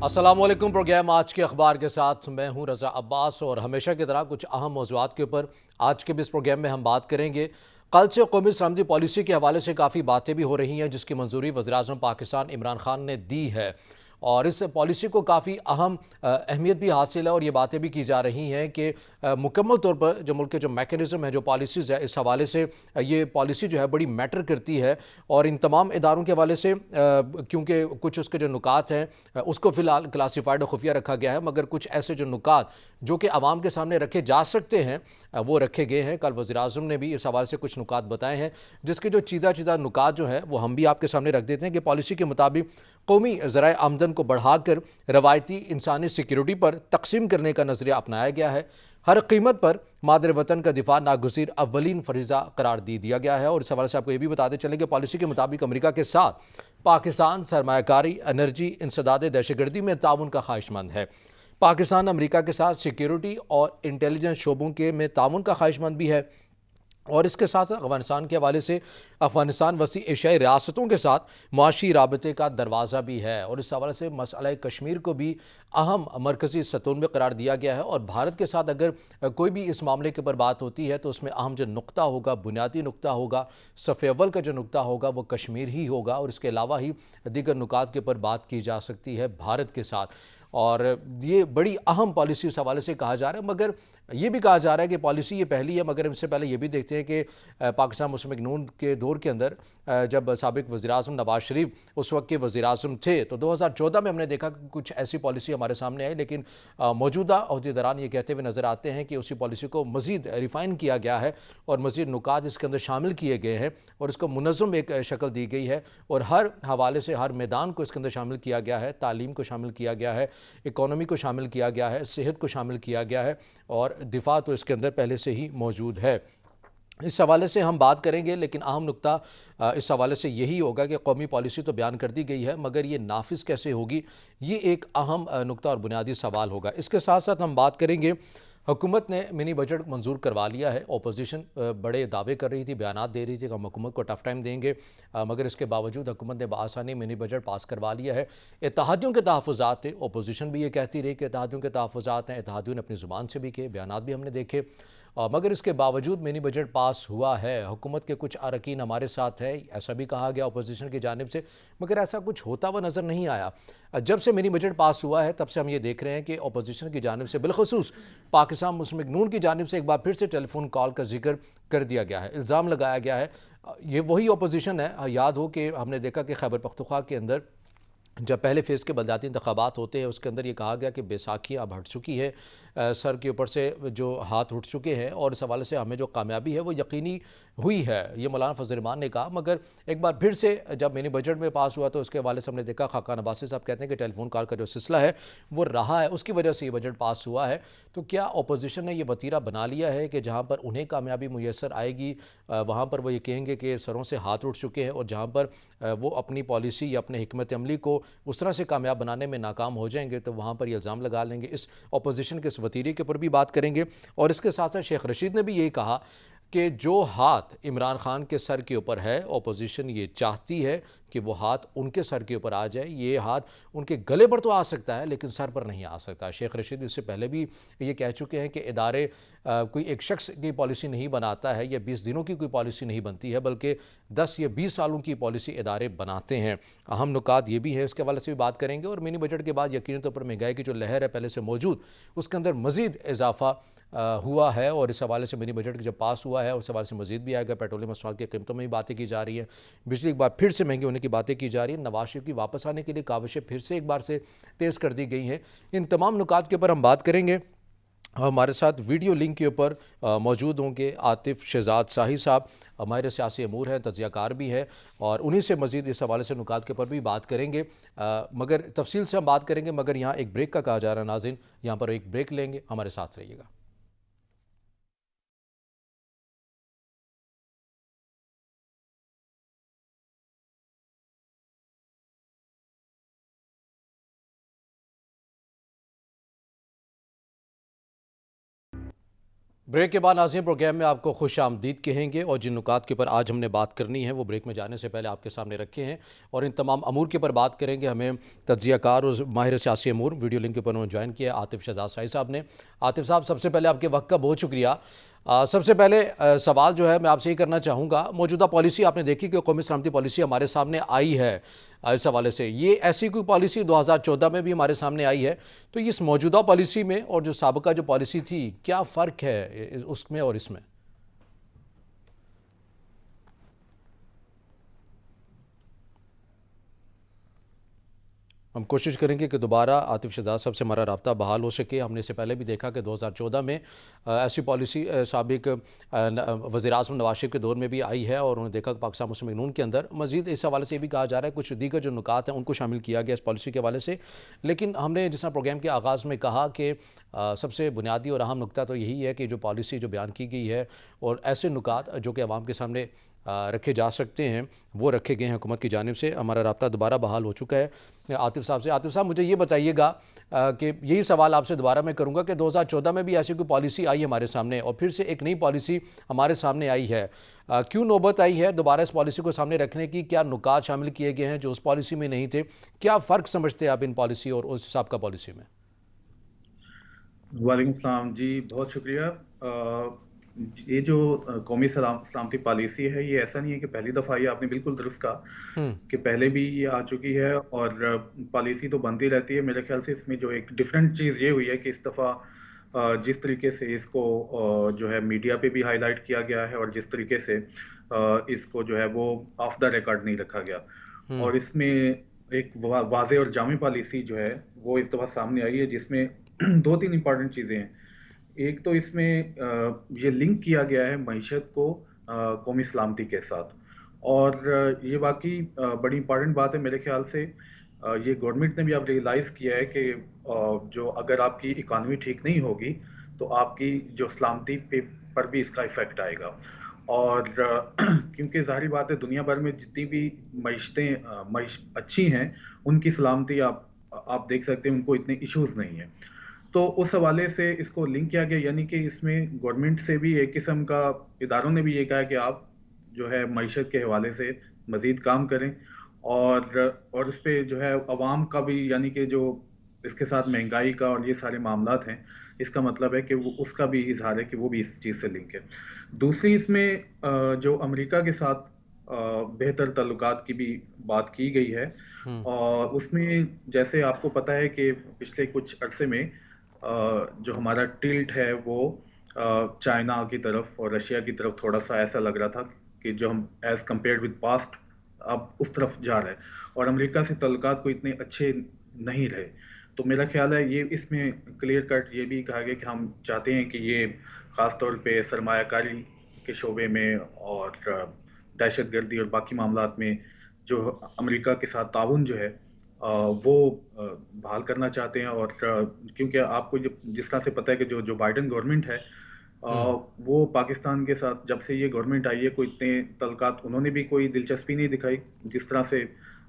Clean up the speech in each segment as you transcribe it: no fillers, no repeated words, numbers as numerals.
अस्सलामुअलैकुम। प्रोग्राम आज के अखबार के साथ मैं हूं रज़ा अब्बास और हमेशा की तरह कुछ अहम मौज़ूआत के ऊपर आज के भी इस प्रोग्राम में हम बात करेंगे। कल से कौमी सलामती पॉलिसी के हवाले से काफ़ी बातें भी हो रही हैं जिसकी मंजूरी वज़ीर-ए-आज़म पाकिस्तान इमरान खान ने दी है और इस पॉलिसी को काफ़ी अहम अहमियत भी हासिल है और ये बातें भी की जा रही हैं कि मुकम्मल तौर पर जो मुल्क के जो मैकेनिज़्म है, जो पॉलिसीज़ है, इस हवाले से ये पॉलिसी जो है बड़ी मैटर करती है और इन तमाम इदारों के हवाले से क्योंकि कुछ उसके जो नुकात हैं उसको फ़िलहाल क्लासिफाइड और खुफिया रखा गया है, मगर कुछ ऐसे जो नुकात जो कि आवाम के सामने रखे जा सकते हैं वो रखे गए हैं। कल वज़ीर-ए-आज़म ने भी इस हवाले से कुछ नुकात बताए हैं जिसके जो चीदा नुकात जो है वो हम भी आपके सामने रख देते हैं कि पॉलिसी के मुताबिक कौमी ज़राए आमदन को बढ़ाकर रवायती इंसानी सिक्योरिटी पर तकसीम करने का नज़रिया अपनाया गया है। हर कीमत पर मादर वतन का दिफा नागुज़ीर अव्वलीन फरीज़ा करार दे दिया गया है। और इस हवाले से आपको ये भी बताते चलें कि पॉलिसी के मुताबिक अमेरिका के साथ पाकिस्तान सरमायाकारी, एनर्जी, इंसदाद दहशतगर्दी में ताउन का ख्वाहिशमंद है। पाकिस्तान अमेरिका के साथ सिक्योरिटी और इंटेलिजेंस शोबों के में ताउन का ख्वाहिशमंद भी है और इसके साथ साथ अफगानिस्तान के हवाले से अफगानिस्तान वसी एशियाई रियासतों के साथ मुआशी राबते का दरवाज़ा भी है और इस हवाले से मसला कश्मीर को भी अहम मरकज़ी सतून में करार दिया गया है। और भारत के साथ अगर कोई भी इस मामले के ऊपर बात होती है तो उसमें अहम जो नुक्ता होगा, बुनियादी नुक्ता होगा, सफ़े अव्वल का जो नुक्ता होगा वो कश्मीर ही होगा और इसके अलावा ही दीगर नुकात के ऊपर बात की जा सकती है भारत के साथ। और ये बड़ी अहम पॉलिसी इस हवाले से कहा जा रहा है, मगर ये भी कहा जा रहा है कि पॉलिसी ये पहली है। मगर इससे पहले ये भी देखते हैं कि पाकिस्तान मुस्लिम लीग नून के दौर के अंदर जब साबिक वज़ीर-ए-आज़म नवाज शरीफ उस वक्त के वज़ीर-ए-आज़म थे तो 2014 में हमने देखा कि कुछ ऐसी पॉलिसी हमारे सामने आई, लेकिन मौजूदा अहदेदारान ये कहते हुए नज़र आते हैं कि उसी पॉलिसी को मज़ीद रिफ़ाइन किया गया है और मज़ीद नुकात इसके अंदर शामिल किए गए हैं और इसको मुनज़्ज़म एक शक्ल दी गई है और हर हवाले से हर मैदान को इसके अंदर शामिल किया गया है। तालीम को शामिल किया गया है, इकॉनमी को शामिल किया गया है, सेहत को शामिल किया गया है और दिफा तो इसके अंदर पहले से ही मौजूद है। इस हवाले से हम बात करेंगे, लेकिन अहम नुक्ता इस हवाले से यही होगा कि कौमी पॉलिसी तो बयान कर दी गई है मगर ये नाफिज कैसे होगी, ये एक अहम नुक्ता और बुनियादी सवाल होगा। इसके साथ साथ हम बात करेंगे, हुकूमत ने मिनी बजट मंजूर करवा लिया है। अपोजिशन बड़े दावे कर रही थी, बयानात दे रही थी कि हम हुकूमत को टफ टाइम देंगे, मगर इसके बावजूद हुकूमत ने बआसानी मिनी बजट पास करवा लिया है। इत्तेहादियों के तहफ़्फ़ुज़ात थे, अपोजिशन भी ये कहती रही कि इत्तेहादियों के तहफ़्फ़ुज़ात हैं, इत्तेहादियों ने अपनी ज़ुबान से भी किए, बयानात भी हमने देखे, मगर इसके बावजूद मिनी बजट पास हुआ है। हुकूमत के कुछ अरकान हमारे साथ है, ऐसा भी कहा गया अपोजिशन की जानिब से, मगर ऐसा कुछ होता हुआ नज़र नहीं आया। जब से मिनी बजट पास हुआ है तब से हम ये देख रहे हैं कि अपोजिशन की जानिब से, बिलखुसूस पाकिस्तान मुस्लिम लीग नून की जानिब से एक बार फिर से टेलीफोन कॉल का जिक्र कर दिया गया है, इल्ज़ाम लगाया गया है। ये वही अपोजिशन है, याद हो कि हमने देखा कि खैबर पख्तूनख्वा के अंदर जब पहले फेज़ के बलदाती इंतखाबात होते हैं उसके अंदर ये कहा गया कि बैसाखी अब हट चुकी है, सर के ऊपर से जो हाथ उठ चुके हैं और इस हवाले से हमें जो कामयाबी है वो यकीनी हुई है, ये मौलाना फजल रहमान ने कहा। मगर एक बार फिर से जब मिनी बजट में पास हुआ तो उसके हवाले से हमने देखा, खाकान अब्बासी साहब कहते हैं कि टेलीफोन कॉल का जो सिलसिला है वो रहा है, उसकी वजह से ये बजट पास हुआ है। तो क्या अपोजिशन ने यह वतीरा बना लिया है कि जहाँ पर उन्हें कामयाबी मुयसर आएगी वहाँ पर वो ये कहेंगे कि सरों से हाथ उठ चुके हैं और जहाँ पर वो अपनी पॉलिसी या अपने हिकमत अमली को उस तरह से कामयाब बनाने में नाकाम हो जाएंगे तो वहाँ पर ये इल्ज़ाम लगा लेंगे। इस अपोजिशन के इस वतीरे के ऊपर भी बात करेंगे और इसके साथ साथ शेख रशीद ने भी यही कहा कि जो हाथ इमरान खान के सर के ऊपर है, अपोजिशन ये चाहती है कि वो हाथ उनके सर के ऊपर आ जाए। ये हाथ उनके गले पर तो आ सकता है लेकिन सर पर नहीं आ सकता। शेख रशीद इससे पहले भी ये कह चुके हैं कि इदारे कोई एक शख्स की पॉलिसी नहीं बनाता है या 20 दिनों की कोई पॉलिसी नहीं बनती है, बल्कि 10 या 20 सालों की पॉलिसी इदारे बनाते हैं। अहम नुकात ये भी है, इसके हवाले से भी बात करेंगे। और मिनी बजट के बाद यकीनी तौर पर महंगाई की जो लहर है पहले से मौजूद, उसके अंदर मज़ीद इजाफा हुआ है और इस हवाले से मिनी बजट जब पास हुआ है उस हवाले से मज़ीद भी आएगा। पेट्रोलियम मसवाद की कीमतों में भी बातें की जा रही है, बिजली एक बार फिर से महंगी होने की बातें की जा रही है, नवाज शरीफ की वापस आने के लिए काविशें फिर से एक बार से तेज़ कर दी गई हैं। इन तमाम नुकात के ऊपर हम बात करेंगे। हमारे साथ वीडियो लिंक के ऊपर मौजूद होंगे आतिफ शहजाद शाही साहब, हमारे सियासी अमूर हैं, तजियाकार भी है और उन्हीं से मज़ीद इस हवाले से नुकात के ऊपर भी बात करेंगे। मगर तफसील से हम बात करेंगे, मगर यहाँ एक ब्रेक का कहा जा रहा है नाज़रीन, यहाँ पर एक ब्रेक लेंगे, हमारे साथ रहिएगा। ब्रेक के बाद नाज़रीन प्रोग्राम में आपको खुश आमदीद कहेंगे और जिन नुकात के ऊपर आज हमने बात करनी है वो ब्रेक में जाने से पहले आपके सामने रखे हैं और इन तमाम अमूर के ऊपर बात करेंगे। हमें तज्ज़ियाकार और माहिर सियासी अमूर वीडियो लिंक के ऊपर उन्होंने ज्वाइन किया आतिफ शहजाद साई साहब ने। आतिफ साहब, सबसे पहले आपके वक्त का बहुत शुक्रिया। सबसे पहले सवाल जो है मैं आपसे ये करना चाहूँगा, मौजूदा पॉलिसी आपने देखी कि कौमी सलामती पॉलिसी हमारे सामने आई है, इस हवाले से ये ऐसी कोई पॉलिसी 2014 में भी हमारे सामने आई है, तो इस मौजूदा पॉलिसी में और जो साबिका जो पॉलिसी थी क्या फ़र्क है उसमें और इसमें? हम कोशिश करेंगे कि दोबारा आतिफ शहजाद साहब से हमारा राब्ता बहाल हो सके। हमने इससे पहले भी देखा कि 2014 में ऐसी पॉलिसी साबिक वज़ीर-ए-आज़म नवाज शरीफ के दौर में भी आई है और उन्होंने देखा कि पाकिस्तान मुस्लिम लीग नून के अंदर मज़ीद इस हवाले से ये भी कहा जा रहा है कुछ दीगर जो नुकात हैं उनको शामिल किया गया इस पॉलिसी के हवाले से। लेकिन हमने जिस तरह प्रोग्राम के आगाज़ में कहा कि सबसे बुनियादी और अहम नुकता तो यही है कि जो पॉलिसी जो बयान की गई है और ऐसे नुकात जो कि अवाम के सामने रखे जा सकते हैं वो रखे गए हैं हुकूमत की जानिब से। हमारा राब्ता दोबारा बहाल हो चुका है आतिफ साहब से। आतिफ साहब, मुझे ये बताइएगा कि यही सवाल आपसे दोबारा मैं करूँगा कि 2014 में भी ऐसी कोई पॉलिसी आई हमारे सामने और फिर से एक नई पॉलिसी हमारे सामने आई है, क्यों नौबत आई है दोबारा इस पॉलिसी को सामने रखने की? क्या नुकात शामिल किए गए हैं जो उस पॉलिसी में नहीं थे? क्या फ़र्क समझते हैं आप इन पॉलिसी और उस हिसाब का पॉलिसी में? वालेकुम सलाम जी, बहुत शुक्रिया। ये जो कौमी सलामती पॉलिसी है, ये ऐसा नहीं है कि पहली दफ़ा, ये आपने बिल्कुल दुरुस्त कहा हम्म। कि पहले भी ये आ चुकी है और पॉलिसी तो बनती रहती है। मेरे ख्याल से इसमें जो एक डिफरेंट चीज़ ये हुई है कि इस दफ़ा जिस तरीके से इसको जो है मीडिया पे भी हाईलाइट किया गया है और जिस तरीके से इसको जो है वो ऑफ द रिकॉर्ड नहीं रखा गया हम्म। और इसमें एक वाज़ेह और जामी पॉलिसी जो है वो इस दफ़ा सामने आई है, जिसमें दो तीन इंपॉर्टेंट चीज़ें हैं। एक तो इसमें ये लिंक किया गया है मईशत को कौमी सलामती के साथ और ये वाकई बड़ी इंपॉर्टेंट बात है मेरे ख्याल से। ये गवर्नमेंट ने भी अब रियलाइज़ किया है कि जो अगर आपकी इकॉनमी ठीक नहीं होगी तो आपकी जो सलामती पे पर भी इसका इफ़ेक्ट आएगा और क्योंकि ज़ाहिर बात है दुनिया भर में जितनी भी मईशतें अच्छी हैं, उनकी सलामती आप देख सकते हैं, उनको इतने इश्यूज़ नहीं हैं। तो उस हवाले से इसको लिंक किया गया, यानी कि इसमें गवर्नमेंट से भी एक किस्म का, इदारों ने भी ये कहा कि आप जो है मईशत के हवाले से मज़ीद काम करें और उस पे जो है अवाम का भी, यानी कि जो इसके साथ महंगाई का और ये सारे मामलात हैं, इसका मतलब है कि वो उसका भी इज़हार है कि वो भी इस चीज़ से लिंक है। दूसरी इसमें जो अमेरिका के साथ बेहतर ताल्लुकात की भी बात की गई है हम्म। और उसमें जैसे आपको पता है कि पिछले कुछ अरसे में जो हमारा टिल्ट है वो चाइना की तरफ और रशिया की तरफ थोड़ा सा ऐसा लग रहा था कि जो हम एज कम्पेयर्ड विद पास्ट अब उस तरफ जा रहा है और अमेरिका से तल्लुकात को इतने अच्छे नहीं रहे। तो मेरा ख्याल है ये इसमें क्लियर कट ये भी कहा गया कि हम चाहते हैं कि ये ख़ास तौर पे सरमायाकारी के शोबे में और दहशतगर्दी और बाकी मामलात में जो अमेरिका के साथ ताउन जो है वो बहाल करना चाहते हैं और क्योंकि आपको जिस तरह से पता है कि जो बाइडेन गवर्नमेंट है हम्म। वो पाकिस्तान के साथ जब से ये गवर्नमेंट आई है कोई इतने तल्लुकात उन्होंने भी कोई दिलचस्पी नहीं दिखाई। जिस तरह से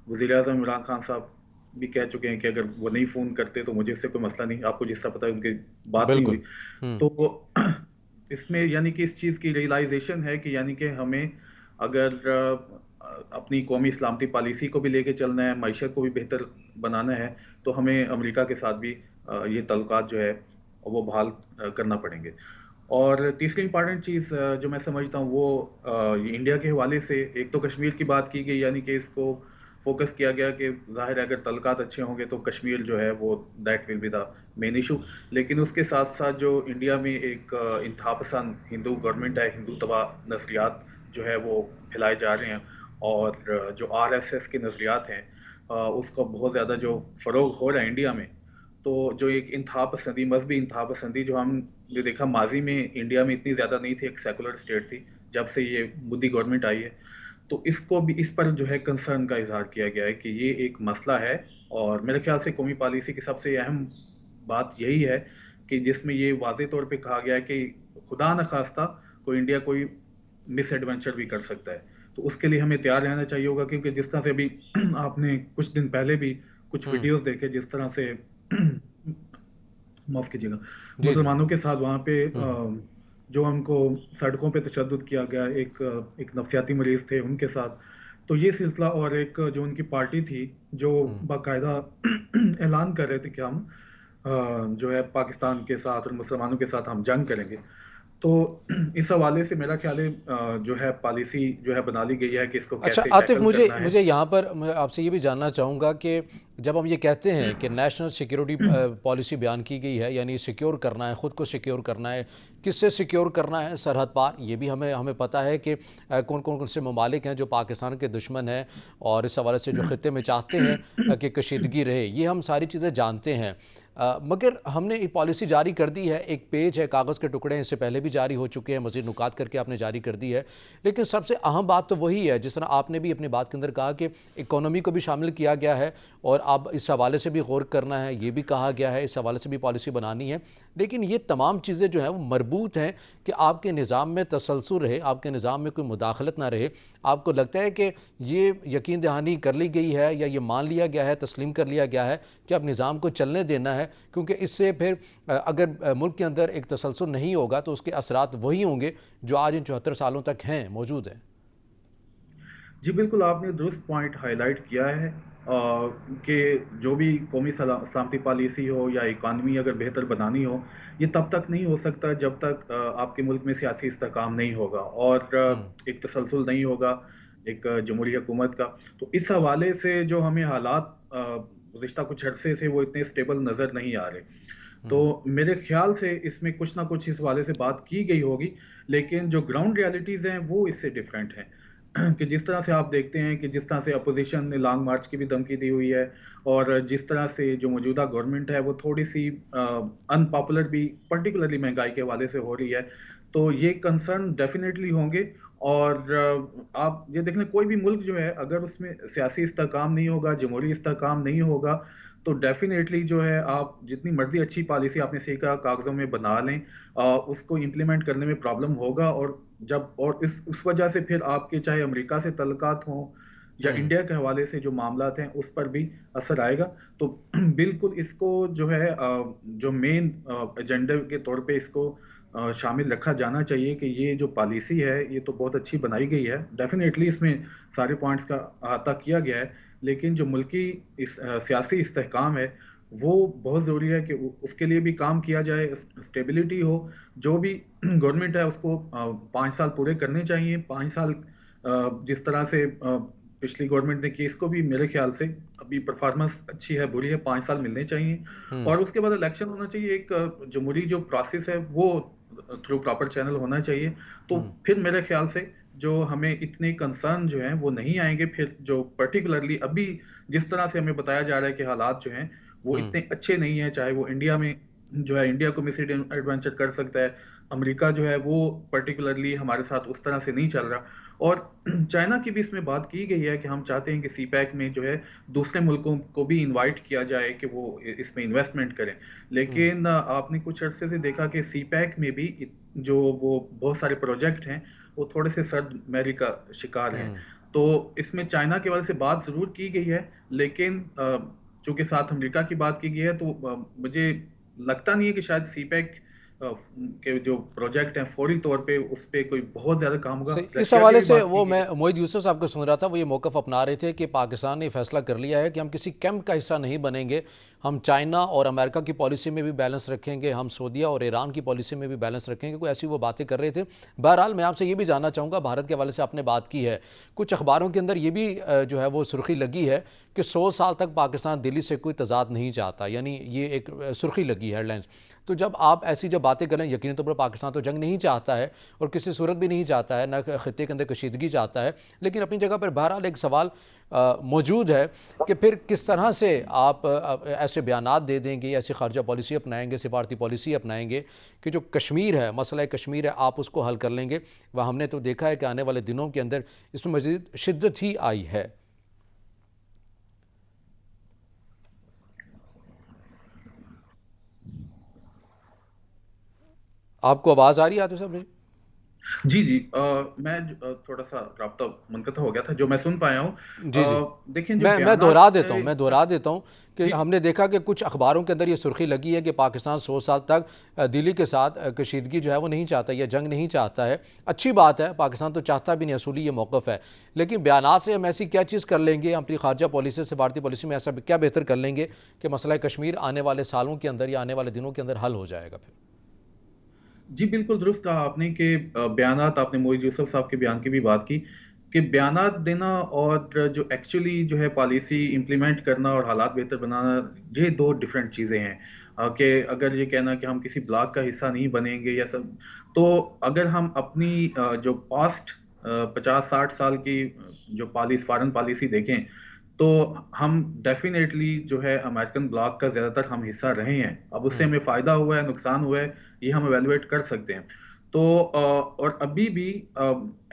वज़ीर-ए-आज़म इमरान खान साहब भी कह चुके हैं कि अगर वो नहीं फ़ोन करते तो मुझे इससे कोई मसला नहीं, आपको जिस तरह पता है उनकी बात नहीं हुई। बिल्कुल। हम्म। तो इसमें यानी कि इस चीज़ की रियलाइजेशन है कि यानी कि हमें अगर अपनी कौमी सलामती पॉलिसी को भी लेके चलना है, मईशत को भी बेहतर बनाना है, तो हमें अमेरिका के साथ भी ये तल्लुकात जो है वो बहाल करना पड़ेंगे। और तीसरी इंपॉर्टेंट चीज़ जो मैं समझता हूँ वो ये इंडिया के हवाले से, एक तो कश्मीर की बात की गई, यानी कि इसको फोकस किया गया कि ज़ाहिर है अगर तल्लुकात अच्छे होंगे तो कश्मीर जो है वो that will be the main issue. लेकिन उसके साथ साथ जो इंडिया में एक इंतहा पसंद हिंदू गवर्नमेंट है, हिंदू तबा नज़रियात जो है वो फैलाए जा रहे हैं और जो आरएसएस के नज़रियात हैं उसका बहुत ज़्यादा जो फ़रोग हो रहा है इंडिया में। तो जो एक इंतहा पसंदी, मजहबी इंतहा पसंदी जो हमने देखा माजी में इंडिया में इतनी ज़्यादा नहीं थी, एक सेकुलर स्टेट थी, जब से ये मोदी गवर्नमेंट आई है तो इसको भी, इस पर जो है कंसर्न का इजहार किया गया है कि ये एक मसला है। और मेरे ख्याल से कौमी पॉलिसी की सबसे अहम बात यही है कि जिसमें ये वाज़े तौर पे कहा गया है कि खुदा न खास्ता कोई इंडिया कोई मिस एडवेंचर भी कर सकता है, तो उसके लिए हमें तैयार रहना चाहिए होगा। क्योंकि जिस तरह से अभी आपने कुछ दिन पहले भी कुछ हम्म। वीडियोस देखे जिस तरह से माफ कीजिएगा, जी जी। मुसलमानों के साथ वहाँ पे हम्म। जो उनको सड़कों पे तशद्दुद किया गया, एक नफसियाती मरीज थे उनके साथ। तो ये सिलसिला, और एक जो उनकी पार्टी थी जो हम्म। बाकायदा ऐलान कर रहे थे कि हम जो है पाकिस्तान के साथ और मुसलमानों के साथ हम जंग करेंगे। तो इस हवाले से मेरा ख्याल है जो है पॉलिसी जो है बना ली गई है कि इसको अच्छा कैसे आतिफ, टैकल मुझे करना है। मुझे यहाँ पर मैं आपसे ये भी जानना चाहूँगा कि जब हम ये कहते हैं कि नेशनल सिक्योरिटी पॉलिसी बयान की गई है, यानी सिक्योर करना है, ख़ुद को सिक्योर करना है, किससे सिक्योर करना है? सरहद पार। ये भी हमें हमें पता है कि कौन कौन से ममालिक हैं जो पाकिस्तान के दुश्मन हैं और इस हवाले से जो ख़त्े में चाहते हैं कि कशीदगी रहे, ये हम सारी चीज़ें जानते हैं। मगर हमने एक पॉलिसी जारी कर दी है, एक पेज है, कागज़ के टुकड़े हैं, इससे पहले भी जारी हो चुके हैं, मज़ीद नुकात करके आपने जारी कर दी है। लेकिन सबसे अहम बात तो वही है, जिस तरह आपने भी अपनी बात के अंदर कहा कि इकोनॉमी को भी शामिल किया गया है और अब इस हवाले से भी गौर करना है, ये भी कहा गया है, इस हवाले से भी पॉलिसी बनानी है। लेकिन ये तमाम चीज़ें जो हैं वो मरबूत हैं कि आपके निज़ाम में तसलसल रहे, आपके निज़ाम में कोई मुदाखलत ना रहे। आपको लगता है कि ये यकीन दहानी कर ली गई है या ये मान लिया गया है, तस्लीम कर लिया गया है कि अब निज़ाम को चलने देना है, क्योंकि इससे फिर अगर मुल्क के अंदर एक तसलसल नहीं होगा तो उसके असरात वही होंगे जो आज इन 74 सालों तक हैं, मौजूद हैं। जी बिल्कुल, आपने दुरुस्त पॉइंट हाईलाइट किया है कि जो भी कौमी सलामती पॉलिसी हो या इकानमी अगर बेहतर बनानी हो, ये तब तक नहीं हो सकता जब तक आपके मुल्क में सियासी इस्तेहकाम नहीं होगा और हम्म। एक तसलसल नहीं होगा एक जमहूरी हुकूमत का। तो इस हवाले से जो हमें हालात गुज़िश्ता कुछ अरसे से वो इतने स्टेबल नज़र नहीं आ रहे। तो हम्म। मेरे ख्याल से इसमें कुछ ना कुछ इस हवाले से बात की गई होगी, लेकिन जो ग्राउंड रियलिटीज़ हैं वो इससे डिफरेंट हैं। कि जिस तरह से आप देखते हैं कि जिस तरह से अपोजिशन ने लॉन्ग मार्च की भी धमकी दी हुई है, और जिस तरह से जो मौजूदा गवर्नमेंट है वो थोड़ी-सी अनपॉपुलर भी पर्टिकुलरली महँगाई के हवाले से हो रही है। तो ये कंसर्न डेफ़िनेटली होंगे, और आप ये देख लें कोई भी मुल्क जो है अगर उसमें सियासी इस्तेहकाम नहीं होगा, जमहूरी इस्तेहकाम नहीं होगा, तो डेफ़िनेटली जो है आप जितनी मर्ज़ी अच्छी पॉलिसी आपने सही कहा कागज़ों में बना लें, उसको इम्प्लीमेंट करने में प्रॉब्लम होगा, और जब और इस उस वजह से फिर आपके चाहे अमेरिका से तल्लुकात हों या हम्म। इंडिया के हवाले से जो मामलात हैं उस पर भी असर आएगा। तो बिल्कुल इसको जो है जो मेन एजेंडे के तौर पे इसको शामिल रखा जाना चाहिए कि ये जो पॉलिसी है ये तो बहुत अच्छी बनाई गई है। डेफ़िनेटली इसमें सारे पॉइंट्स का अहाता किया गया है, लेकिन जो मुल्की सियासी इस्तेहकाम है वो बहुत ज़रूरी है कि उसके लिए भी काम किया जाए, स्टेबिलिटी हो। जो भी गवर्नमेंट है उसको 5 साल पूरे करने चाहिए। 5 साल जिस तरह से पिछली गवर्नमेंट ने की, इसको भी मेरे ख्याल से अभी परफॉर्मेंस अच्छी है, बुरी है, 5 साल मिलने चाहिए, हम्म। और उसके बाद इलेक्शन होना चाहिए। एक जमहूरी जो प्रोसेस है वो थ्रू प्रॉपर चैनल होना चाहिए। तो हम्म। फिर मेरे ख्याल से जो हमें इतने कंसर्न जो हैं वो नहीं आएँगे। फिर जो पर्टिकुलरली अभी जिस तरह से हमें बताया जा रहा है कि हालात जो हैं वो हम्म। इतने अच्छे नहीं हैं, चाहे वो इंडिया में जो है इंडिया को मिसलीड एडवेंचर कर सकता है, अमेरिका जो है वो पर्टिकुलरली हमारे साथ उस तरह से नहीं चल रहा, और चाइना की भी इसमें बात की गई है कि हम चाहते हैं कि सीपैक में जो है दूसरे मुल्कों को भी इनवाइट किया जाए कि वो इसमें इन्वेस्टमेंट करें। हम्म। लेकिन आपने कुछ अरसे से देखा कि सीपैक में भी जो वो बहुत सारे प्रोजेक्ट हैं वो थोड़े से सर्द मैरी का शिकार हैं। हम्म। तो इसमें चाइना के हवाले से बात ज़रूर की गई है, लेकिन चूँकि साथ अमेरिका की बात की गई है, तो मुझे लगता नहीं है कि शायद सीपैक के जो प्रोजेक्ट हैं फौरी तौर पे उस पे कोई बहुत ज़्यादा काम होगा। सही। इस रशिया की हवाले भी से बात की वो गई मैं है। मोहित यूसुफ साहब को सुन रहा था, वो ये मौक़िफ़ अपना रहे थे कि पाकिस्तान ने फैसला कर लिया है कि हम किसी कैंप का हिस्सा नहीं बनेंगे, हम चाइना और अमेरिका की पॉलिसी में भी बैलेंस रखेंगे, हम सऊदीया और ईरान की पॉलिसी में भी बैलेंस रखेंगे, कोई ऐसी वो बातें कर रहे थे। बहरहाल मैं आपसे ये भी जानना चाहूँगा, भारत के हवाले से आपने बात की है, कुछ अखबारों के अंदर ये भी जो है वो सुर्खी लगी है कि 100 साल तक पाकिस्तान दिल्ली से कोई तज़ाद नहीं चाहता, यानी ये एक सुर्खी लगी है, हेडलाइंस। तो जब आप ऐसी जब बातें करें, यकीनी तौर पर पाकिस्तान तो जंग नहीं चाहता है और किसी सूरत भी नहीं चाहता है, ना खित्ते के अंदर कशीदगी चाहता है, लेकिन अपनी जगह पर बहरहाल एक सवाल मौजूद है कि फिर किस तरह से आप ऐसे बयानात दे देंगे, ऐसी खारजा पॉलिसी अपनाएंगे, सिफारती पॉलिसी अपनाएंगे कि जो कश्मीर है, मसला कश्मीर है, आप उसको हल कर लेंगे। वह हमने तो देखा है कि आने वाले दिनों के अंदर इसमें मज़ीद शिद्दत ही आई है। आपको आवाज़ आ रही है आतिफ साहब मेरी? जी, जी। थोड़ा सा राब्ता मुनक़ता हो गया था, जो मैं सुन पाया हूँ। जी, जी। देखें, जो मैं बयानात दोहरा देता हूँ कि जी, हमने देखा कि कुछ अखबारों के अंदर ये सुर्खी लगी है कि पाकिस्तान 100 साल तक दिल्ली के साथ कशीदगी जो है वो नहीं चाहता या जंग नहीं चाहता है। अच्छी बात है, पाकिस्तान तो चाहता भी नहीं, असूली ये मौक़िफ़ है। लेकिन बयानात से हम ऐसी क्या चीज़ कर लेंगे, अपनी ख़ारजा पॉलिसी से, भारतीय पॉलिसी में ऐसा क्या बेहतर कर लेंगे कि मसला कश्मीर आने वाले सालों के अंदर या आने वाले दिनों के अंदर हल हो जाएगा फिर? जी, बिल्कुल दुरुस्त कहा आपने कि बयानात, आपने मोईद यूसुफ साहब के बयान की भी बात की कि बयानात देना और जो एक्चुअली जो है पॉलिसी इम्प्लीमेंट करना और हालात बेहतर बनाना, ये 2 डिफरेंट चीज़ें हैं। कि अगर ये कहना कि हम किसी ब्लॉक का हिस्सा नहीं बनेंगे या सब, तो अगर हम अपनी जो पास्ट 50-60 साल की जो फॉरेन पॉलिसी देखें, तो हम डेफ़िनेटली जो है अमेरिकन ब्लॉक का ज़्यादातर हम हिस्सा रहे हैं। अब उससे हुँ, हमें फ़ायदा हुआ है, नुकसान हुआ है, ये हम इवैल्यूएट कर सकते हैं। तो और अभी भी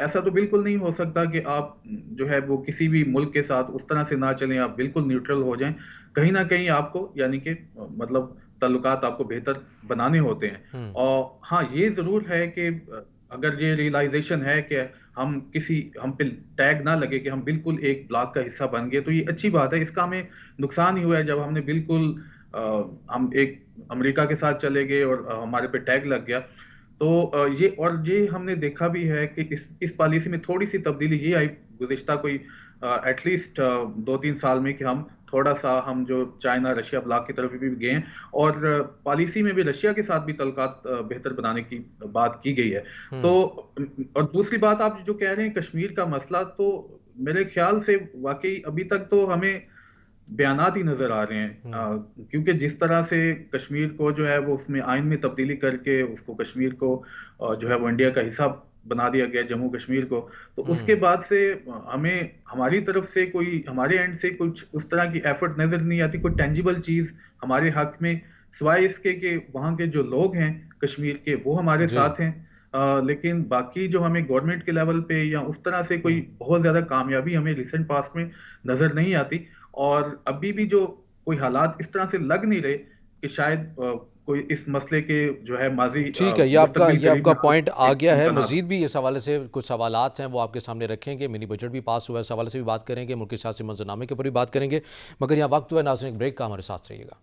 ऐसा तो बिल्कुल नहीं हो सकता कि आप जो है वो किसी भी मुल्क के साथ उस तरह से ना चलें, आप बिल्कुल न्यूट्रल हो जाएँ। कहीं न कहीं आपको, यानी कि मतलब ताल्लुकात आपको बेहतर बनाने होते हैं। हुँ, और हाँ, ये ज़रूर है कि अगर ये रियलाइज़ेशन है कि हम पे टैग ना लगे कि हम बिल्कुल एक ब्लॉक का हिस्सा बन गए, तो ये अच्छी बात है। इसका हमें नुकसान ही हुआ है जब हमने बिल्कुल हम एक अमेरिका के साथ चले गए और हमारे पे टैग लग गया। तो ये हमने देखा भी है कि इस पॉलिसी में थोड़ी-सी तब्दीली ये आई गुज़िश्ता कोई एटलीस्ट 2-3 साल में, कि थोड़ा-सा हम जो चाइना, रशिया ब्लॉक की तरफ भी गए हैं और पॉलिसी में भी रशिया के साथ भी ताल्लुकात बेहतर बनाने की बात की गई है। तो हुँ, और दूसरी बात, आप जो कह रहे हैं कश्मीर का मसला, तो मेरे ख़्याल से वाक़ई अभी तक तो हमें बयानात ही नज़र आ रहे हैं। हुँ, क्योंकि जिस तरह से कश्मीर को जो है वो उसमें आइन में तब्दीली करके उसको कश्मीर को जो है वो इंडिया का हिस्सा बना दिया गया, जम्मू कश्मीर को। तो उसके हुँ। बाद से हमें हमारी तरफ से कोई, हमारे एंड से कुछ उस तरह की एफर्ट नज़र नहीं आती, कोई टेंजिबल चीज़ हमारे हक में, सिवाय इसके कि वहाँ के जो लोग हैं कश्मीर के, वो हमारे जी। साथ हैं। लेकिन बाकी जो हमें गवर्नमेंट के लेवल पे या उस तरह से कोई हुँ। बहुत ज़्यादा कामयाबी हमें रिसेंट पास्ट में नज़र नहीं आती। और अभी भी जो कोई हालात इस तरह से लग नहीं रहे कि शायद कोई इस मसले के जो है ठीक है, मुस्तकबिल ये करीब आपका में हल पॉइंट के आ गया है। इम्कानात मज़ीद हैं। भी इस हवाले से कुछ सवालात हैं, वो आपके सामने रखेंगे। मिनी बजट भी पास हुआ है, इस हवाले से भी बात करेंगे। मुल्की सियासी मंज़रनामे के ऊपर भी बात करेंगे। मगर यहाँ वक्त हुआ है, नाज़रीन, एक ब्रेक का, हमारे साथ रहिएगा।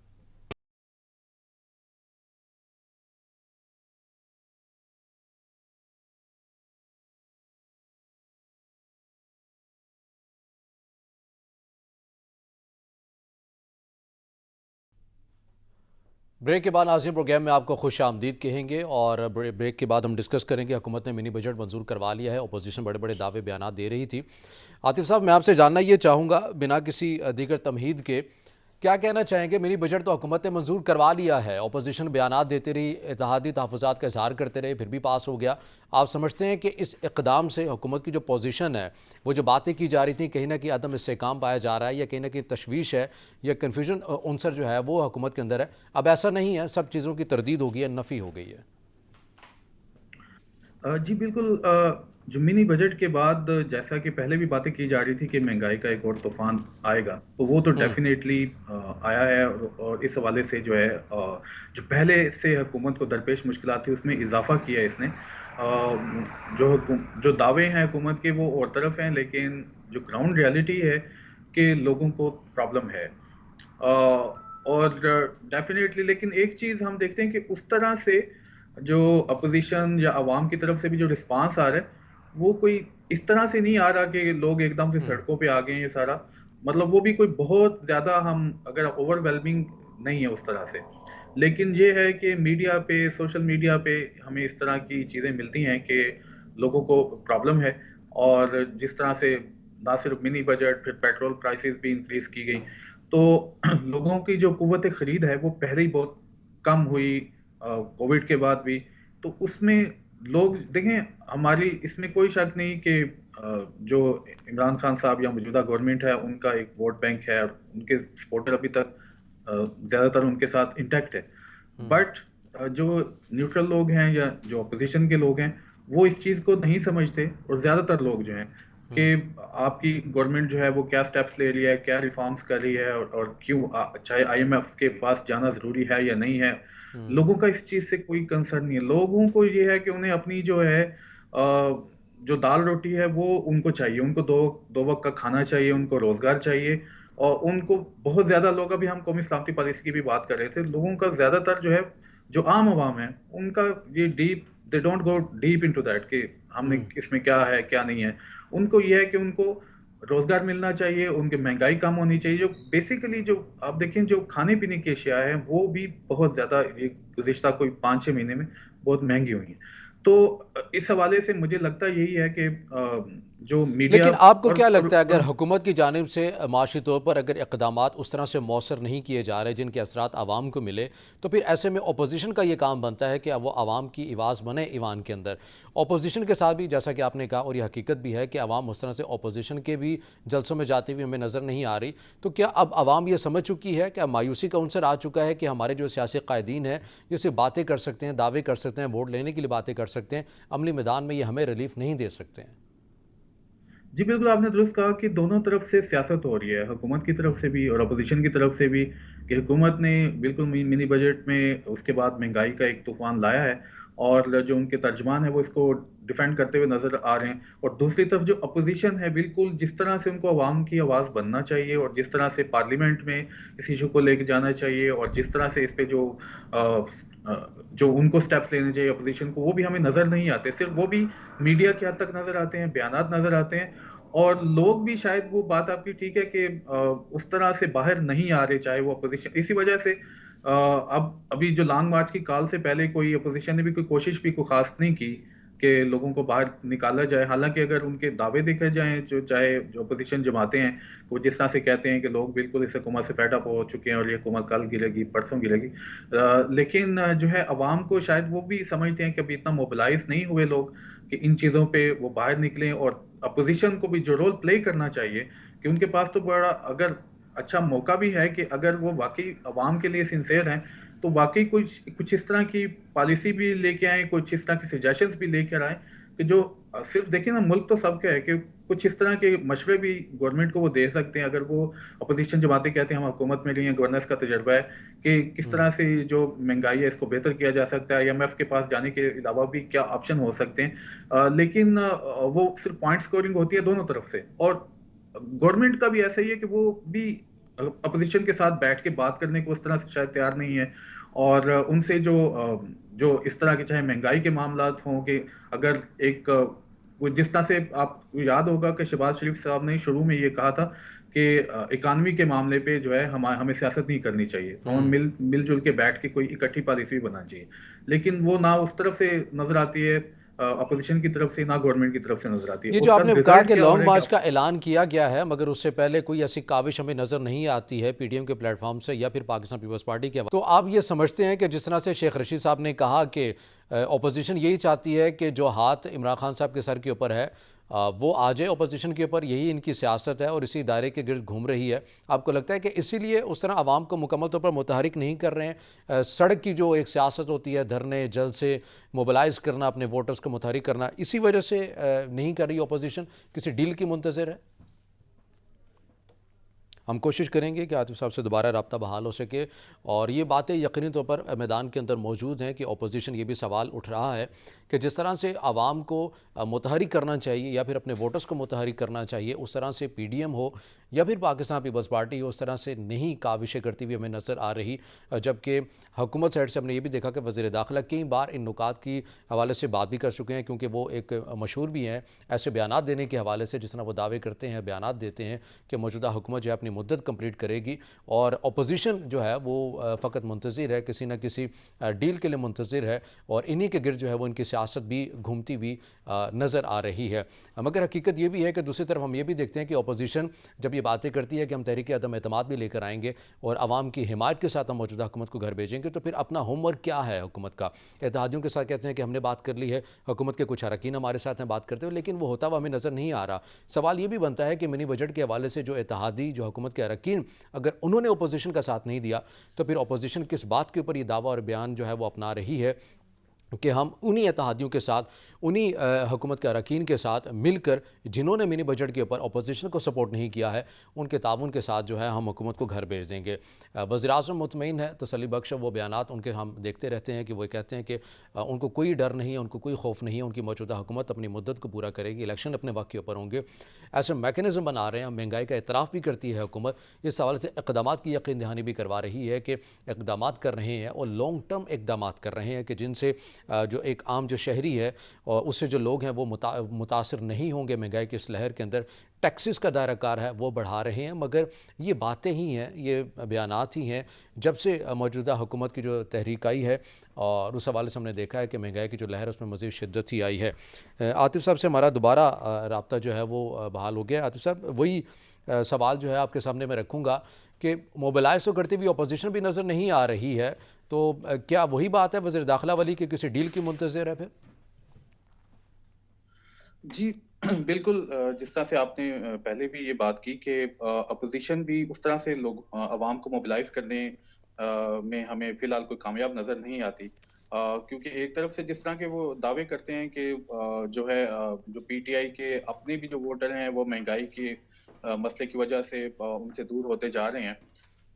ब्रेक के बाद नाज़रीन, प्रोग्राम में आपको खुश आमदीद कहेंगे और ब्रेक के बाद हम डिस्कस करेंगे। हुकूमत ने मिनी बजट मंजूर करवा लिया है, अपोजिशन बड़े बड़े दावे बयान दे रही थी। आतिफ साहब, मैं आपसे जानना ये चाहूँगा, बिना किसी दीगर तमहीद के, क्या कहना चाहेंगे? मिनी बजट तो हुकूमत ने मंजूर करवा लिया है, अपोजिशन बयान देती रही, इत्तेहादी तहफ़्फ़ुज़ात का इज़हार करते रहे, फिर भी पास हो गया। आप समझते हैं कि इस इक़दाम से हुकूमत की जो पोजीशन है, वो जो बातें की जा रही थी, कहीं न कहीं अदम इस्तेहकाम पाया जा रहा है, या कहीं न कहीं तशवीश है या कन्फ्यूजन उनसर जो है वो हुकूमत के अंदर है? अब ऐसा नहीं है, सब चीज़ों की तरदीद हो गई है, नफ़ी हो गई है। जी बिल्कुल। जो मिनी बजट के बाद, जैसा कि पहले भी बातें की जा रही थी कि महंगाई का एक और तूफान आएगा, तो वो तो हुँ, डेफिनेटली आया है। और इस हवाले से जो है जो पहले से हुकूमत को दरपेश मुश्किलात थी, उसमें इजाफा किया है इसने। जो दावे हैं हुकूमत के, वो और तरफ हैं, लेकिन जो ग्राउंड रियलिटी है कि लोगों को प्रॉब्लम है। और डेफिनेटली, लेकिन एक चीज़ हम देखते हैं कि उस तरह से जो अपोज़िशन या अवाम की तरफ से भी जो रिस्पॉन्स आ रहा है, वो कोई इस तरह से नहीं आ रहा कि लोग एकदम से हुँ, सड़कों पे आ गए हैं ये सारा। मतलब वो भी कोई बहुत ज़्यादा, हम अगर ओवरवेलमिंग नहीं है उस तरह से। लेकिन ये है कि मीडिया पे, सोशल मीडिया पे हमें इस तरह की चीज़ें मिलती हैं कि लोगों को प्रॉब्लम है। और जिस तरह से ना सिर्फ मिनी बजट, फिर पेट्रोल प्राइसेस भी इंक्रीज़ की गई। तो लोगों की जो कुव्वत खरीद है वो पहले ही बहुत कम हुई, कोविड के बाद भी। तो उसमें लोग देखें, हमारी इसमें कोई शक नहीं कि जो इमरान खान साहब या मौजूदा गवर्नमेंट है, उनका एक वोट बैंक है और उनके सपोर्टर अभी तक ज़्यादातर उनके साथ इंटैक्ट है। हुँ, बट जो न्यूट्रल लोग हैं या जो अपोजिशन के लोग हैं, वो इस चीज़ को नहीं समझते। और ज़्यादातर लोग जो हैं कि हुँ, आपकी गवर्नमेंट जो है वो क्या स्टेप्स ले रही है, क्या रिफॉर्म्स कर रही है, और क्यों चाहे आईएमएफ के पास जाना ज़रूरी है या नहीं है। हुँ, लोगों का इस चीज़ से कोई कंसर्न नहीं है। लोगों को ये है कि उन्हें अपनी जो है जो दाल रोटी है वो उनको चाहिए, उनको दो दो वक्त का खाना चाहिए, उनको रोजगार चाहिए। और उनको बहुत ज्यादा लोग, अभी हम कौमी सलामती पॉलिसी की भी बात कर रहे थे, लोगों का ज्यादातर जो है, जो आम आवाम है, उनका ये deep, they don't go deep into that कि हमने इसमें क्या है क्या नहीं है। उनको ये है कि उनको रोजगार मिलना चाहिए, उनकी महंगाई कम होनी चाहिए। जो बेसिकली जो आप देखें, जो खाने पीने की अशिया है वो भी बहुत ज्यादा ये गुज़िश्ता कोई 5-6 महीने में बहुत महंगी हुई है। तो इस हवाले से मुझे लगता यही है कि जो मीडिया लेकिन आपको क्या लगता है, अगर और हुकूमत की जानिब से माशी तौर पर अगर इक़दामात उस तरह से मौसर नहीं किए जा रहे जिनके असरात आवाम को मिले, तो फिर ऐसे में अपोजिशन का ये काम बनता है कि वो आवाम की आवाज़ बने ईवान के अंदर। अपोजिशन के साथ भी जैसा कि आपने कहा, और ये हकीकत भी है कि आवाम उस तरह से अपोजिशन के भी जलसों में जाती हुई हमें नज़र नहीं आ रही। तो क्या अब आवाम ये समझ चुकी है कि मायूसी का उनसर आ चुका है कि हमारे जो सियासी कायदीन हैं ये सिर्फ बातें कर सकते हैं, दावे कर सकते हैं, वोट लेने के लिए बातें कर सकते हैं, अमली मैदान में ये हमें रिलीफ नहीं दे सकते हैं? जी बिल्कुल, आपने दुरुस्त कहा कि दोनों तरफ से सियासत हो रही है, हुकूमत की तरफ से भी और अपोजिशन की तरफ से भी। कि हुकूमत ने बिल्कुल मिनी बजट में उसके बाद महंगाई का एक तूफान लाया है, और जो उनके तर्जमान है वो इसको डिफेंड करते हुए नजर आ रहे हैं। और दूसरी तरफ जो अपोजिशन है, बिल्कुल जिस तरह से उनको अवाम की आवाज़ बनना चाहिए और जिस तरह से पार्लियामेंट में इस इशू को लेके जाना चाहिए और जिस तरह से इस पे जो उनको स्टेप्स लेने चाहिए अपोजिशन को, वो भी हमें नजर नहीं आते। सिर्फ वो भी मीडिया की हद तक नजर आते हैं, बयानात नजर आते हैं। और लोग भी शायद, वो बात आपकी ठीक है कि उस तरह से बाहर नहीं आ रहे, चाहे वो अपोजिशन। इसी वजह से अब अभी जो लॉन्ग मार्च की कॉल से पहले कोई अपोजिशन ने भी कोई कोशिश भी कोई खास नहीं की कि लोगों को बाहर निकाला जाए। हालांकि अगर उनके दावे देखे जाएं, जो चाहे जो अपोजिशन जमाते हैं, वो जिस तरह से कहते हैं कि लोग बिल्कुल इस हुकूमत से फेड अप हो चुके हैं और ये हुकूमत कल गिरेगी, परसों गिरेगी। लेकिन जो है अवाम को शायद वो भी समझते हैं कि अभी इतना मोबिलाइज नहीं हुए लोग कि इन चीज़ों पे वो बाहर निकलें। और अपोजिशन को भी जो रोल प्ले करना चाहिए, कि उनके पास तो बड़ा अगर अच्छा मौका भी है कि अगर वो वाकई अवाम के लिए सिंसेयर हैं, तो वाकई कुछ कुछ इस तरह की पॉलिसी भी लेके आए, कुछ इस तरह की सजेशंस भी लेकर आए कि जो सिर्फ देखिए ना, मुल्क तो सबका है, कि कुछ इस तरह के मशवरे भी गवर्नमेंट को वो दे सकते हैं। अगर वो अपोजिशन जमातें कहते हैं हम हुकूमत में रही हैं, गवर्नेंस का तजुर्बा है कि किस तरह से जो महंगाई है इसको बेहतर किया जा सकता है, IMF के पास जाने के अलावा भी क्या ऑप्शन हो सकते हैं। लेकिन वो सिर्फ पॉइंट स्कोरिंग होती है दोनों तरफ से। और गवर्नमेंट का भी ऐसा ही है कि वो भी अपोजिशन के साथ बैठ के बात करने को उस तरह से शायद तैयार नहीं है। और उनसे जो इस तरह के चाहे महंगाई के मामलात हों, कि अगर एक वो जिस तरह से आपको याद होगा कि शहबाज शरीफ साहब ने शुरू में ये कहा था कि इकानमी के मामले पे जो है हमें सियासत नहीं करनी चाहिए, तो हमें मिलजुल के बैठ के कोई इकट्ठी पॉलिसी भी बनानी चाहिए। लेकिन वो ना उस तरफ से नजर आती है, अपोजिशन की तरफ से, ना गवर्नमेंट की तरफ से नजर आती है। ये जो उसका आपने कहा रिजल्ट कि क्या हो लॉन्ग रहा है मार्च का ऐलान किया गया है, मगर उससे पहले कोई ऐसी काविश हमें नज़र नहीं आती है पीडीएम के प्लेटफॉर्म से या फिर पाकिस्तान पीपल्स पार्टी के। तो आप ये समझते हैं कि जिस तरह से शेख रशीद साहब ने कहा कि अपोजिशन यही चाहती है कि जो हाथ इमरान खान साहब के सर के ऊपर है वो आ जाए अपोजिशन के ऊपर, यही इनकी सियासत है और इसी दायरे के गिर्द घूम रही है। आपको लगता है कि इसीलिए उस तरह आवाम को मुकम्मल तौर पर मुतहरिक नहीं कर रहे हैं? सड़क की जो एक सियासत होती है, धरने जलसे मोबिलाइज़ करना, अपने वोटर्स को मुतहरिक करना, इसी वजह से नहीं कर रही अपोजिशन? किसी डील की मुंतज़िर है? हम कोशिश करेंगे कि आतिफ साहब से दोबारा रब्ता बहाल हो सके। और ये बातें यकीनी तौर पर मैदान के अंदर मौजूद हैं कि अपोजिशन ये भी सवाल उठ रहा है कि जिस तरह से आवाम को मुतहरिक करना चाहिए या फिर अपने वोटर्स को मुतहरिक करना चाहिए, उस तरह से पीडीएम हो या फिर पाकिस्तान पीपल्स पार्टी हो, उस तरह से नहीं काविशें करती हुई हमें नज़र आ रही। जबकि हुकूमत साइड से हमने ये भी देखा कि वज़ीर दाखिला कई बार इन नुकात की हवाले से बात भी कर चुके हैं, क्योंकि वो एक मशहूर भी हैं ऐसे बयानात देने के हवाले से, जिस तरह वो दावे करते हैं, बयानात देते हैं कि मौजूदा हुकूमत जो है अपनी मुद्दत कंप्लीट करेगी और अपोजिशन जो है वो फ़कत मुंतज़िर है, किसी न किसी डील के लिए मुंतज़िर है और इन्हीं के गिर्द जो है वो इनकी सियासत भी घूमती हुई नज़र आ रही है। मगर हकीकत ये भी है कि दूसरी तरफ हम ये भी देखते हैं कि अपोजिशन जब ये बातें करती है कि हम तहरीक अदम एतमाद भी लेकर आएंगे और आवाम की हिमायत के साथ हम मौजूदा हुकूमत को घर भेजेंगे, तो फिर अपना होमवर्क क्या है हुकूमत का? इत्तेहादियों के साथ कहते हैं कि हमने बात कर ली है, हुकूमत के कुछ अरकान हमारे साथ हैं बात करते हुए, लेकिन वो होता हुआ हमें नज़र नहीं आ रहा। सवाल ये भी बनता है कि मिनी बजट के हवाले से जो इत्तेहादी, जो हुकूमत के अरकान, अगर उन्होंने अपोजिशन का साथ नहीं दिया, तो फिर अपोजिशन किस बात के ऊपर ये दावा और बयान जो है वो अपना रही है कि हम उन्हीं इत्तेहादियों के साथ, उन्हीं हुकूमत के अरकान के साथ मिलकर, जिन्होंने मिनी बजट के ऊपर अपोजिशन को सपोर्ट नहीं किया है, उनके ताउन के साथ जो है हम हुकूमत को घर भेज देंगे। वज़ीर-ए-आज़म मुतमईन है, तसल्ली बख्श वो बयानात उनके हम देखते रहते हैं कि वो कहते हैं कि उनको कोई डर नहीं है, उनको कोई खौफ नहीं है, उनकी मौजूदा हुकूमत अपनी मुद्दत को पूरा करेगी, इलेक्शन अपने वक्त के ऊपर होंगे। ऐसे मैकेनिज़्म बना रहे हैं, महंगाई का एतराफ़ भी करती है हुकूमत। इस हवाले से इक़दाम की यकीन दहानी भी करवा रही है कि इक़दाम कर रहे हैं और लॉन्ग टर्म इक़दाम कर रहे हैं कि जिनसे जो एक आम जो शहरी है और उससे जो लोग हैं वो मुतासिर नहीं होंगे महंगाई की इस लहर के अंदर। टैक्सेस का दायरा कार है वो बढ़ा रहे हैं, मगर ये बातें ही हैं, ये बयानात ही हैं जब से मौजूदा हुकूमत की जो तहरीक आई है, और उस हवाले से हमने देखा है कि महंगाई की जो लहर है उसमें मज़ीद शिद्दत ही आई है। आतिफ़ साहब से हमारा दोबारा रब्ता जो है वो बहाल हो गया। आतिफ़ साहब, वही सवाल जो है आपके सामने मैं रखूँगा कि मोबिलाइज तो करती हुई अपोजिशन भी नज़र नहीं आ रही है, तो क्या वही बात है वज़ीर दाखिला वाली कि किसी डील की मुंतज़िर है फिर? जी, बिल्कुल। जिस तरह से आपने पहले भी ये बात की कि अपोज़िशन भी उस तरह से लोग अवाम को मोबिलाइज़ करने में हमें फ़िलहाल कोई कामयाब नज़र नहीं आती। क्योंकि एक तरफ से जिस तरह के वो दावे करते हैं कि जो है जो पीटीआई के अपने भी जो वोटर हैं, वो महँगाई के मसले की वजह से उनसे दूर होते जा रहे हैं।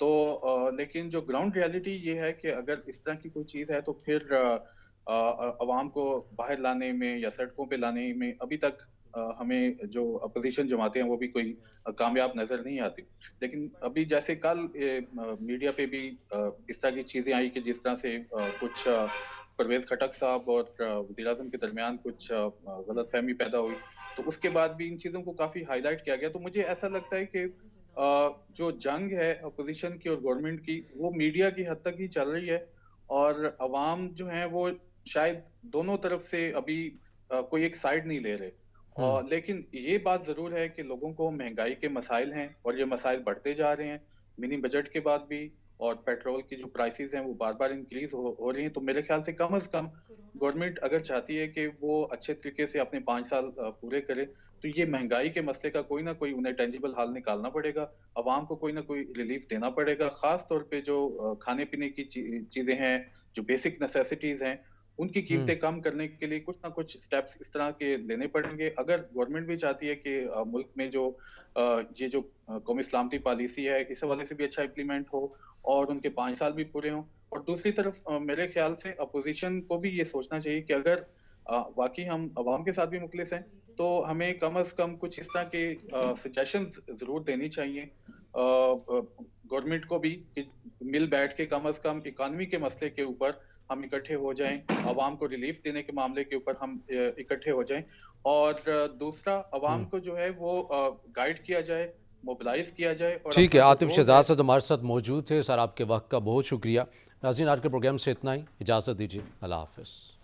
तो लेकिन जो ग्राउंड रियलिटी ये है कि अगर इस तरह की कोई चीज़ है तो फिर अवाम को बाहर लाने में या सड़कों पे लाने में अभी तक हमें जो अपोज़िशन जमातें हैं वो भी कोई कामयाब नज़र नहीं आती। लेकिन अभी जैसे कल मीडिया पे भी इस तरह की चीज़ें आई कि जिस तरह से कुछ परवेज़ खटक साहब और वज़ीर-ए-आज़म के दरमियान कुछ गलतफ़हमी पैदा हुई। तो उसके बाद भी इन चीज़ों को काफ़ी हाइलाइट किया गया। तो मुझे ऐसा लगता है कि जो जंग है अपोज़िशन की और गवर्नमेंट की, वो मीडिया की हद तक ही चल रही है और अवाम जो है वो शायद दोनों तरफ से अभी कोई एक साइड नहीं ले रहे। हुँ। लेकिन ये बात ज़रूर है कि लोगों को महँगाई के मसाइल हैं और ये मसाइल बढ़ते जा रहे हैं, मिनी बजट के बाद भी। और पेट्रोल की जो प्राइसेज़ हैं वो बार-बार इंक्रीज़ हो रही हैं। तो मेरे ख़्याल से कम कम गवर्नमेंट अगर चाहती है कि वो अच्छे तरीके से अपने 5 साल पूरे करे, तो ये महँगाई के मसले का कोई ना कोई उन्हें टेंजिबल हल निकालना पड़ेगा। अवाम को कोई ना कोई रिलीफ़ देना पड़ेगा। ख़ास तौर पे जो खाने-पीने की चीज़ें हैं, जो बेसिक नेसेसिटीज़ हैं, उनकी हुँ। कीमतें कम करने के लिए कुछ ना कुछ स्टेप्स इस तरह के लेने पड़ेंगे। अगर गवर्नमेंट भी चाहती है कि मुल्क में जो ये जो कौमी सलामती पॉलिसी है, इस हवाले से भी अच्छा इम्प्लीमेंट हो और उनके 5 साल भी पूरे हों। और दूसरी तरफ मेरे ख़्याल से अपोज़िशन को भी ये सोचना चाहिए कि अगर वाक़ई हम अवाम के साथ भी मुख़लिस हैं, तो हमें कम से कम कुछ इस तरह के सजेशंस ज़रूर देनी चाहिए गवर्नमेंट को भी कि मिल बैठ के कम से कम इकोनॉमी के मसले के ऊपर हम इकट्ठे हो जाएँ, अवाम को रिलीफ़ देने के मामले के ऊपर हम इकट्ठे हो जाएँ। और दूसरा, अवाम हुँ। को जो है वो गाइड किया जाए, मोबिलाइज़ किया जाए और ठीक है, अपना जो आतिफ़ रोल है। शहज़ाद साहब हमारे साथ मौजूद थे। सर, आपके वक़्त का बहुत शुक्रिया। नाज़रीन, आज के प्रोग्राम से इतना ही। इजाज़त दीजिए। अल्लाह हाफ़िज़।